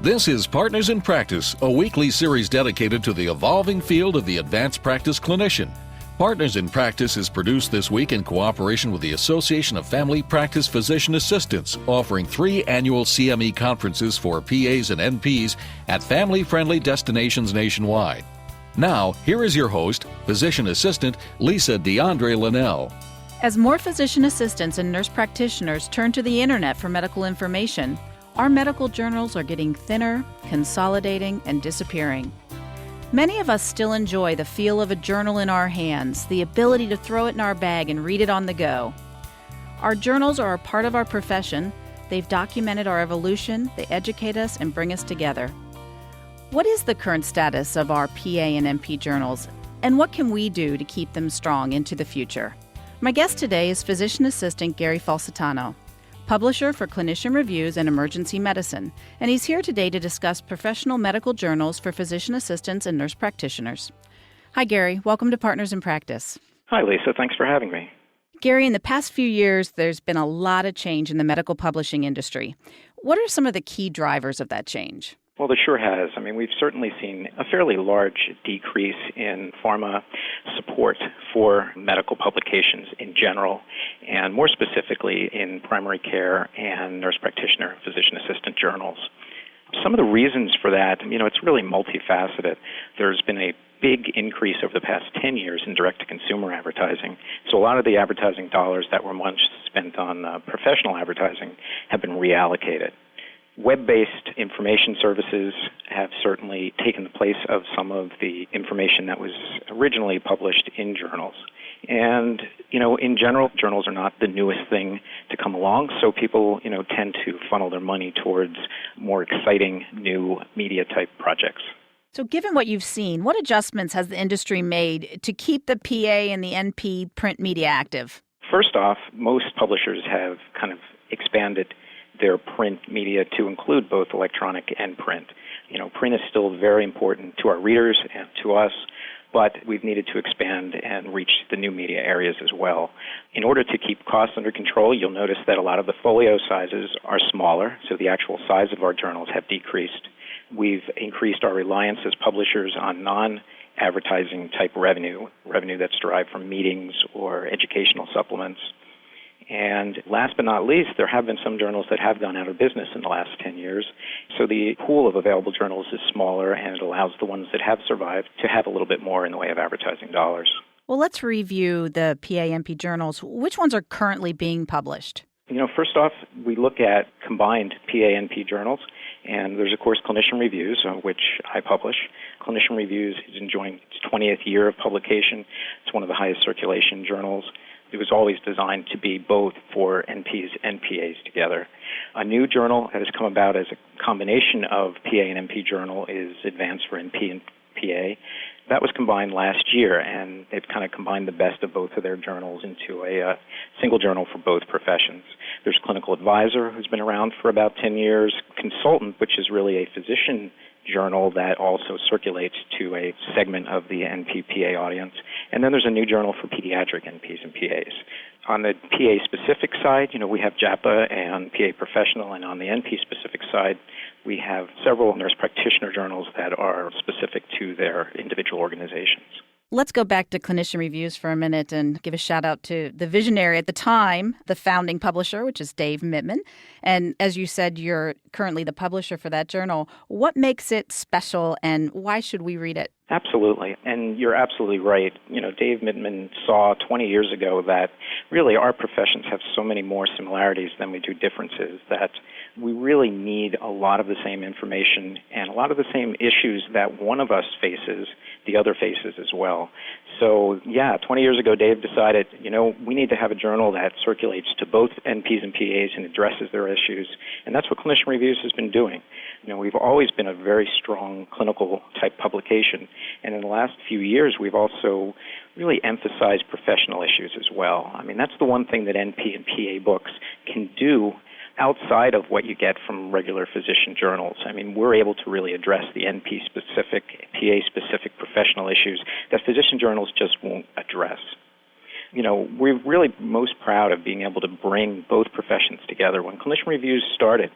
This is Partners in Practice, a weekly series dedicated to the evolving field of the advanced practice clinician. Partners in Practice is produced this week in cooperation with the Association of Family Practice Physician Assistants, offering 3 annual CME conferences for PAs and NPs at family-friendly destinations nationwide. Now, here is your host, physician assistant Lisa Dandrea Lenell. As more physician assistants and nurse practitioners turn to the internet for medical information, our medical journals are getting thinner, consolidating, and disappearing. Many of us still enjoy the feel of a journal in our hands, the ability to throw it in our bag and read it on the go. Our journals are a part of our profession. They've documented our evolution, they educate us, and bring us together. What is the current status of our PA and NP journals, and what can we do to keep them strong into the future? My guest today is physician assistant Gary Falcetano, publisher for Clinician Reviews and Emergency Medicine, and he's here today to discuss professional medical journals for physician assistants and nurse practitioners. Hi, Gary. Welcome to Partners in Practice. Hi, Lisa. Thanks for having me. Gary, in the past few years, there's been a lot of change in the medical publishing industry. What are some of the key drivers of that change? Well, there sure has. We've certainly seen a fairly large decrease in pharma support for medical publications in general, and more specifically in primary care and nurse practitioner, physician assistant journals. Some of the reasons for that, it's really multifaceted. There's been a big increase over the past 10 years in direct-to-consumer advertising. So a lot of the advertising dollars that were once spent on professional advertising have been reallocated. Web-based information services have certainly taken the place of some of the information that was originally published in journals. And, in general, journals are not the newest thing to come along, so people, tend to funnel their money towards more exciting new media-type projects. So given what you've seen, what adjustments has the industry made to keep the PA and the NP print media active? First off, most publishers have kind of expanded their print media to include both electronic and print. Print is still very important to our readers and to us, but we've needed to expand and reach the new media areas as well. In order to keep costs under control, you'll notice that a lot of the folio sizes are smaller, so the actual size of our journals have decreased. We've increased our reliance as publishers on non-advertising type revenue that's derived from meetings or educational supplements. And last but not least, there have been some journals that have gone out of business in the last 10 years. So the pool of available journals is smaller, and it allows the ones that have survived to have a little bit more in the way of advertising dollars. Well, let's review the PA-NP journals. Which ones are currently being published? First off, we look at combined PA-NP journals, and there's, of course, Clinician Reviews, which I publish. Clinician Reviews is enjoying its 20th year of publication. It's one of the highest circulation journals. It was always designed to be both for NPs and PAs together. A new journal that has come about as a combination of PA and NP journal is Advance for NP and PA. That was combined last year, and they've kind of combined the best of both of their journals into a single journal for both professions. There's Clinical Advisor, who's been around for about 10 years, Consultant, which is really a physician journal that also circulates to a segment of the NP-PA audience. And then there's a new journal for pediatric NPs and PAs. On the PA-specific side, we have JAPA and PA Professional, and on the NP-specific side, we have several nurse practitioner journals that are specific to their individual organizations. Let's go back to Clinician Reviews for a minute and give a shout out to the visionary at the time, the founding publisher, which is Dave Mittman. And as you said, you're currently the publisher for that journal. What makes it special, and why should we read it? Absolutely. And you're absolutely right. Dave Mittman saw 20 years ago that really our professions have so many more similarities than we do differences, that we really need a lot of the same information and a lot of the same issues that one of us faces, the other faces as well. So, 20 years ago, Dave decided, we need to have a journal that circulates to both NPs and PAs and addresses their issues. And that's what Clinician Reviews has been doing. We've always been a very strong clinical type publication. And in the last few years, we've also really emphasized professional issues as well. That's the one thing that NP and PA books can do outside of what you get from regular physician journals. We're able to really address the NP-specific, PA-specific professional issues that physician journals just won't address. We're really most proud of being able to bring both professions together. When Clinician Reviews started,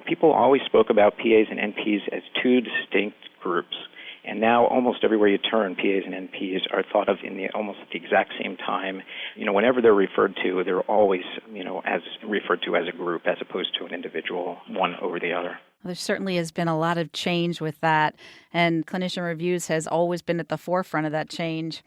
people always spoke about PAs and NPs as two distinct groups. And now almost everywhere you turn, PAs and NPs are thought of in almost the exact same time. Whenever they're referred to, they're always, as referred to as a group as opposed to an individual, one over the other. There certainly has been a lot of change with that, and Clinician Reviews has always been at the forefront of that change.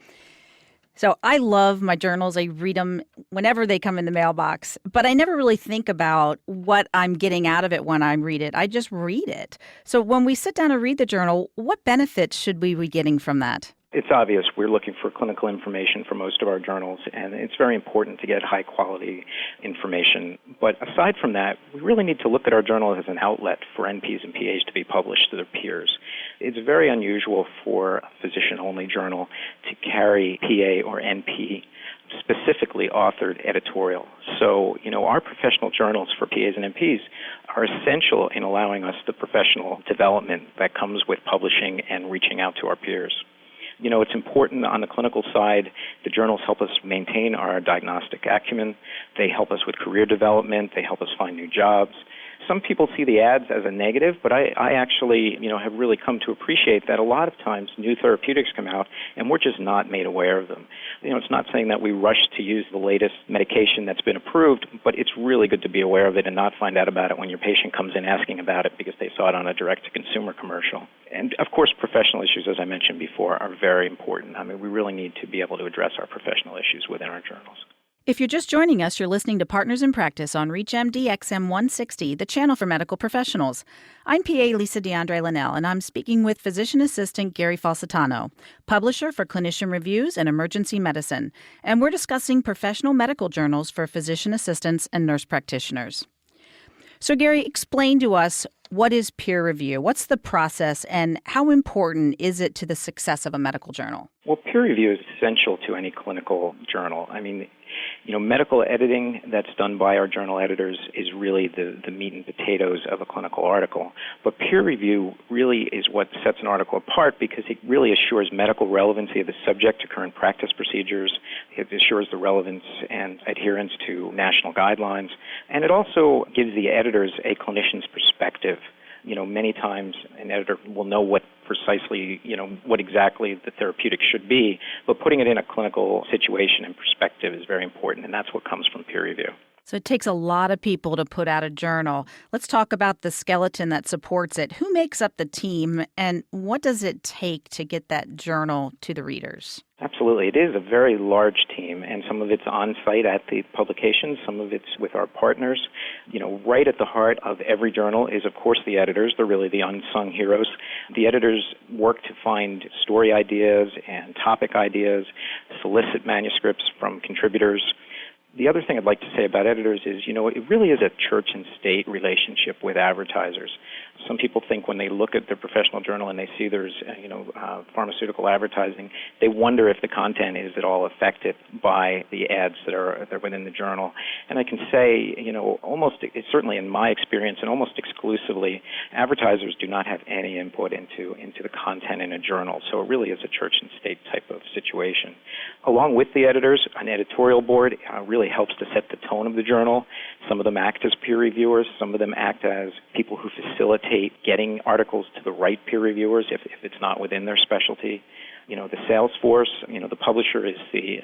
So I love my journals. I read them whenever they come in the mailbox, but I never really think about what I'm getting out of it when I read it. I just read it. So when we sit down to read the journal, what benefits should we be getting from that? It's obvious we're looking for clinical information for most of our journals, and it's very important to get high-quality information. But aside from that, we really need to look at our journal as an outlet for NPs and PAs to be published to their peers. It's very unusual for a physician-only journal to carry PA or NP specifically authored editorial. So, our professional journals for PAs and NPs are essential in allowing us the professional development that comes with publishing and reaching out to our peers. It's important on the clinical side. The journals help us maintain our diagnostic acumen. They help us with career development. They help us find new jobs. Some people see the ads as a negative, but I actually, have really come to appreciate that a lot of times new therapeutics come out and we're just not made aware of them. It's not saying that we rush to use the latest medication that's been approved, but it's really good to be aware of it and not find out about it when your patient comes in asking about it because they saw it on a direct-to-consumer commercial. And, of course, professional issues, as I mentioned before, are very important. We really need to be able to address our professional issues within our journals. If you're just joining us, you're listening to Partners in Practice on ReachMD XM 160, the channel for medical professionals. I'm PA Lisa Dandrea Lenell, and I'm speaking with physician assistant Gary Falcetano, publisher for Clinician Reviews and Emergency Medicine, and we're discussing professional medical journals for physician assistants and nurse practitioners. So, Gary, explain to us, what is peer review? What's the process, and how important is it to the success of a medical journal? Well, peer review is essential to any clinical journal. Medical editing that's done by our journal editors is really the meat and potatoes of a clinical article. But peer review really is what sets an article apart because it really assures medical relevancy of the subject to current practice procedures. It assures the relevance and adherence to national guidelines. And it also gives the editors a clinician's perspective. Many times an editor will know what precisely, what exactly the therapeutic should be, but putting it in a clinical situation and perspective is very important, and that's what comes from peer review. So it takes a lot of people to put out a journal. Let's talk about the skeleton that supports it. Who makes up the team, and what does it take to get that journal to the readers? Absolutely. It is a very large team, and some of it's on-site at the publications, some of it's with our partners. Right at the heart of every journal is, of course, the editors. They're really the unsung heroes. The editors work to find story ideas and topic ideas, solicit manuscripts from contributors. The other thing I'd like to say about editors is, it really is a church and state relationship with advertisers. Some people think when they look at their professional journal and they see there's, pharmaceutical advertising, they wonder if the content is at all affected by the ads that are within the journal. And I can say, certainly in my experience and almost exclusively, advertisers do not have any input into the content in a journal. So it really is a church and state type of situation. Along with the editors, an editorial board really helps to set the tone of the journal. Some of them act as peer reviewers. Some of them act as people who facilitate getting articles to the right peer reviewers if it's not within their specialty. The sales force, the publisher is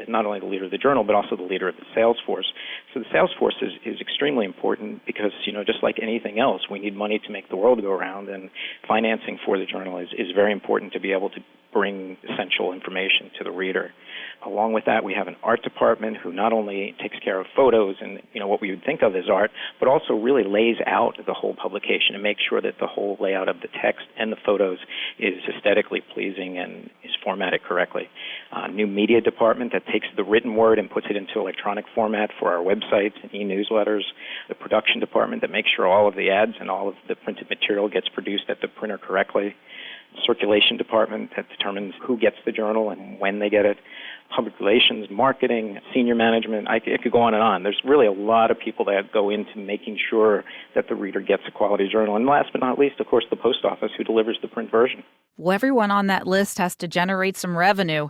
not only the leader of the journal, but also the leader of the sales force. So the sales force is extremely important because, just like anything else, we need money to make the world go around, and financing for the journal is very important to be able to bring essential information to the reader. Along with that, we have an art department who not only takes care of photos and, what we would think of as art, but also really lays out the whole publication and makes sure that the whole layout of the text and the photos is aesthetically pleasing and is formatted correctly. New media department that takes the written word and puts it into electronic format for our websites and e-newsletters. The production department that makes sure all of the ads and all of the printed material gets produced at the printer correctly. Circulation department that determines who gets the journal and when they get it. Public relations, marketing, senior management. It could go on and on. There's really a lot of people that go into making sure that the reader gets a quality journal. And last but not least, of course, the post office who delivers the print version. Well, everyone on that list has to generate some revenue.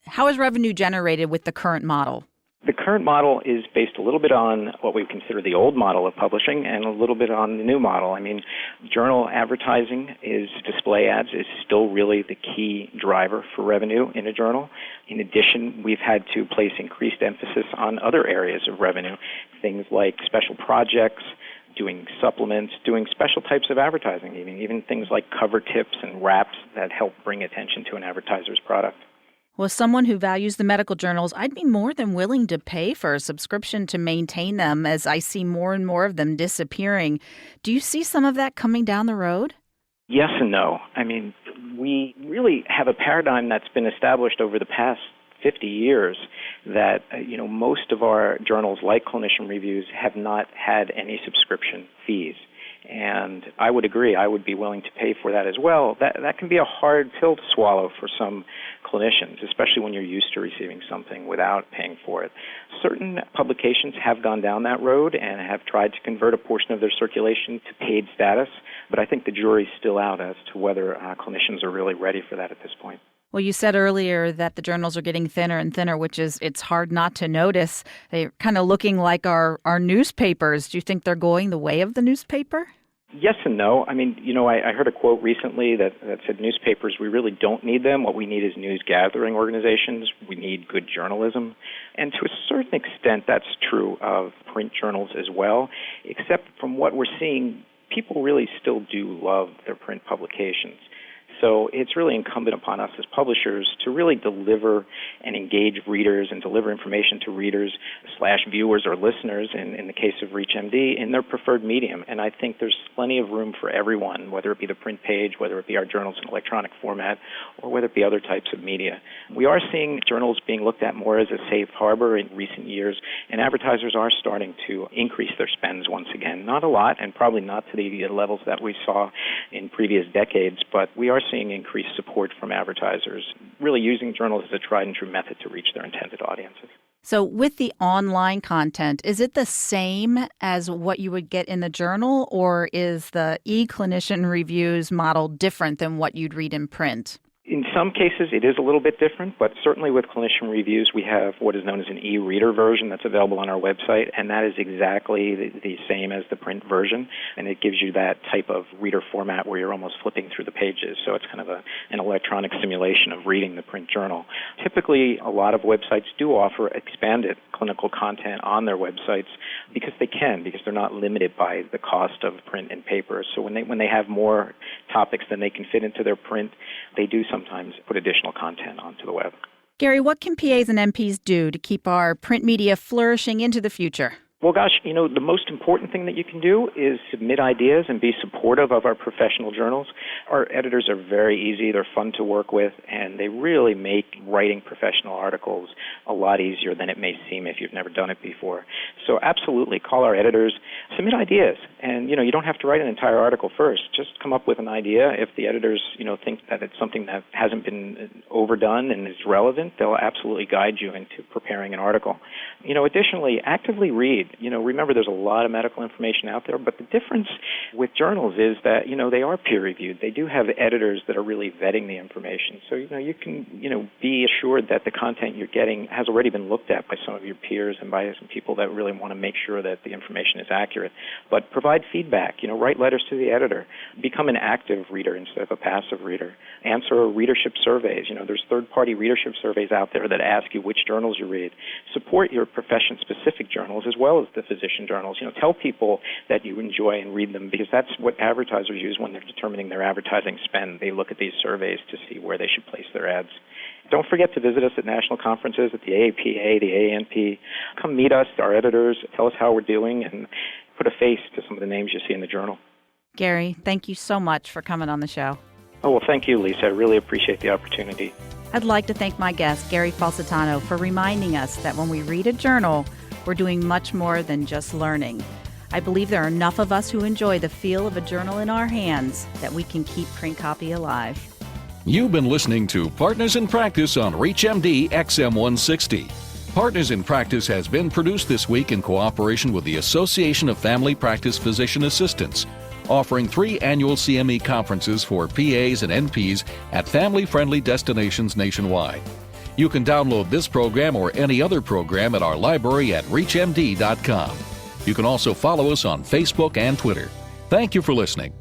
How is revenue generated with the current model? The current model is based a little bit on what we consider the old model of publishing and a little bit on the new model. I mean, journal advertising display ads is still really the key driver for revenue in a journal. In addition, we've had to place increased emphasis on other areas of revenue, things like special projects, doing supplements, doing special types of advertising, even things like cover tips and wraps that help bring attention to an advertiser's product. Well, as someone who values the medical journals, I'd be more than willing to pay for a subscription to maintain them as I see more and more of them disappearing. Do you see some of that coming down the road? Yes and no. I mean, we really have a paradigm that's been established over the past 50 years that, most of our journals, like Clinician Reviews, have not had any subscription fees. And I would agree. I would be willing to pay for that as well. That can be a hard pill to swallow for some clinicians, especially when you're used to receiving something without paying for it. Certain publications have gone down that road and have tried to convert a portion of their circulation to paid status, but I think the jury's still out as to whether clinicians are really ready for that at this point. Well, you said earlier that the journals are getting thinner and thinner, it's hard not to notice. They're kind of looking like our newspapers. Do you think they're going the way of the newspaper? Yes and no. I mean, I heard a quote recently that said newspapers, we really don't need them. What we need is news gathering organizations. We need good journalism. And to a certain extent, that's true of print journals as well, except from what we're seeing, people really still do love their print publications. So it's really incumbent upon us as publishers to really deliver and engage readers and deliver information to readers / viewers or listeners, in the case of ReachMD, in their preferred medium. And I think there's plenty of room for everyone, whether it be the print page, whether it be our journals in electronic format, or whether it be other types of media. We are seeing journals being looked at more as a safe harbor in recent years, and advertisers are starting to increase their spends once again. Not a lot, and probably not to the levels that we saw in previous decades, but we are seeing increased support from advertisers, really using journals as a tried and true method to reach their intended audiences. So with the online content, is it the same as what you would get in the journal, or is the e-clinician reviews model different than what you'd read in print? In some cases, it is a little bit different, but certainly with Clinician Reviews, we have what is known as an e-reader version that's available on our website, and that is exactly the same as the print version, and it gives you that type of reader format where you're almost flipping through the pages, so it's kind of an electronic simulation of reading the print journal. Typically, a lot of websites do offer expanded clinical content on their websites because they're not limited by the cost of print and paper. So when they have more topics than they can fit into their print, they do sometimes put additional content onto the web. Gary, what can PAs and NPs do to keep our print media flourishing into the future? Well, gosh, the most important thing that you can do is submit ideas and be supportive of our professional journals. Our editors are very easy, they're fun to work with, and they really make writing professional articles a lot easier than it may seem if you've never done it before. So absolutely, call our editors, submit ideas, and you don't have to write an entire article first. Just come up with an idea. If the editors, think that it's something that hasn't been overdone and is relevant, they'll absolutely guide you into preparing an article. Additionally, actively read. Remember there's a lot of medical information out there, but the difference with journals is that, they are peer-reviewed. They do have editors that are really vetting the information. So, you can, be assured that the content you're getting has already been looked at by some of your peers and by some people that really want to make sure that the information is accurate. But provide feedback, write letters to the editor. Become an active reader instead of a passive reader. Answer readership surveys. There's third-party readership surveys out there that ask you which journals you read. Support your profession-specific journals as well as the physician journals. Tell people that you enjoy and read them because that's what advertisers use when they're determining their advertising spend. They look at these surveys to see where they should place their ads. Don't forget to visit us at national conferences at the AAPA, the AANP. Come meet us, our editors, tell us how we're doing, and put a face to some of the names you see in the journal. Gary, thank you so much for coming on the show. Oh, well, thank you, Lisa. I really appreciate the opportunity. I'd like to thank my guest, Gary Falcetano, for reminding us that when we read a journal, we're doing much more than just learning. I believe there are enough of us who enjoy the feel of a journal in our hands that we can keep print copy alive. You've been listening to Partners in Practice on ReachMD XM160. Partners in Practice has been produced this week in cooperation with the Association of Family Practice Physician Assistants, offering 3 annual CME conferences for PAs and NPs at family-friendly destinations nationwide. You can download this program or any other program at our library at reachmd.com. You can also follow us on Facebook and Twitter. Thank you for listening.